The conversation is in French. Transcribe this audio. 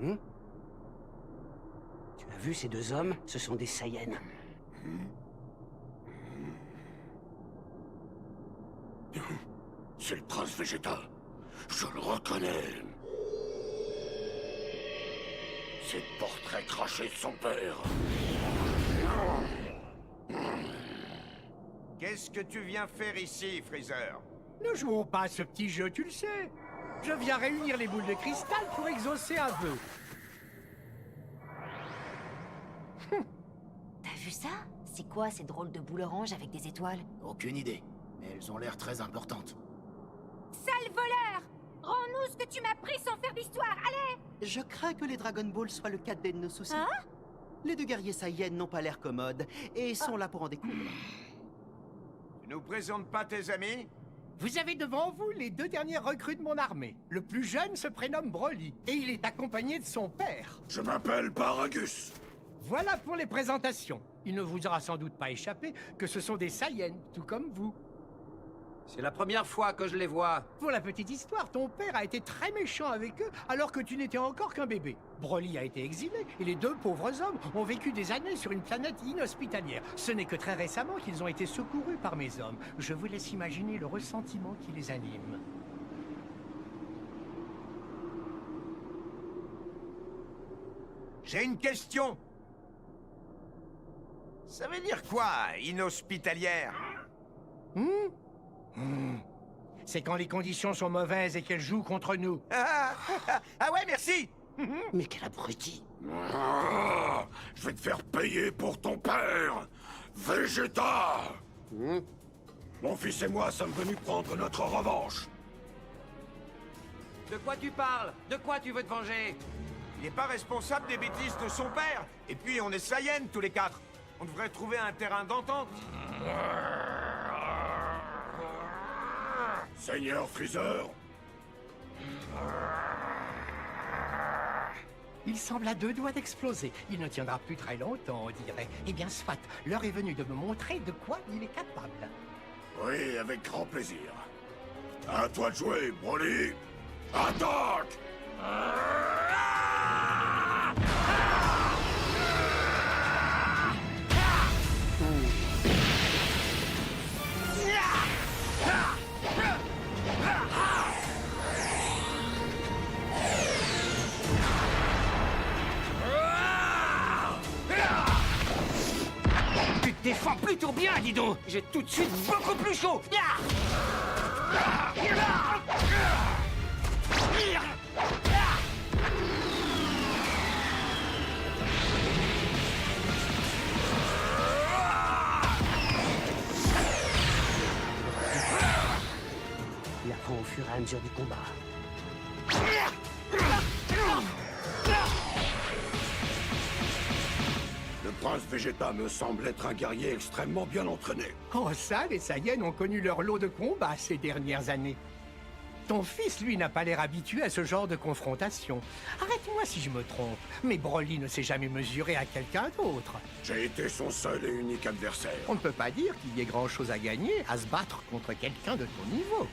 Tu as vu ces deux hommes? Ce sont des Saiyans. C'est le prince Vegeta. Je le reconnais. C'est le portrait craché de son père. Qu'est-ce que tu viens faire ici, Freezer? Ne jouons pas à ce petit jeu, tu le sais. Je viens réunir les boules de cristal pour exaucer un vœu. T'as vu ça? C'est quoi ces drôles de boules oranges avec des étoiles? Aucune idée, mais elles ont l'air très importantes. Sale voleur! Rends-nous ce que tu m'as pris sans faire d'histoire, allez! Je crains que les Dragon Ball soient le cadet de nos soucis. Hein? Les deux guerriers Saiyans n'ont pas l'air commodes et sont là pour en découdre. Tu nous présentes pas tes amis? Vous avez devant vous les deux dernières recrues de mon armée. Le plus jeune se prénomme Broly, et il est accompagné de son père. Je m'appelle Paragus. Voilà pour les présentations. Il ne vous aura sans doute pas échappé que ce sont des Saiyans, tout comme vous. C'est la première fois que je les vois. Pour la petite histoire, ton père a été très méchant avec eux alors que tu n'étais encore qu'un bébé. Broly a été exilé et les deux pauvres hommes ont vécu des années sur une planète inhospitalière. Ce n'est que très récemment qu'ils ont été secourus par mes hommes. Je vous laisse imaginer le ressentiment qui les anime. J'ai une question. Ça veut dire quoi, inhospitalière? C'est quand les conditions sont mauvaises et qu'elles jouent contre nous. Ah ouais, merci. Mais quel abruti! Je vais te faire payer pour ton père, Vegeta. Mon fils et moi sommes venus prendre notre revanche. De quoi tu parles? De quoi tu veux te venger? Il n'est pas responsable des bêtises de son père. Et puis, on est Saiyans tous les quatre. On devrait trouver un terrain d'entente. Seigneur Freezer. Il semble à deux doigts d'exploser. Il ne tiendra plus très longtemps, on dirait. Eh bien, soit, l'heure est venue de me montrer de quoi il est capable. Oui, avec grand plaisir. À toi de jouer, Broly. Attaque! Tu te défends plutôt bien, dis donc. J'ai tout de suite beaucoup plus chaud. Il apprend au fur et à mesure du combat. Le prince Vegeta me semble être un guerrier extrêmement bien entraîné. Oh ça, les Saiyans ont connu leur lot de combats ces dernières années. Ton fils, lui, n'a pas l'air habitué à ce genre de confrontation. Arrête-moi si je me trompe, mais Broly ne s'est jamais mesuré à quelqu'un d'autre. J'ai été son seul et unique adversaire. On ne peut pas dire qu'il y ait grand-chose à gagner à se battre contre quelqu'un de ton niveau.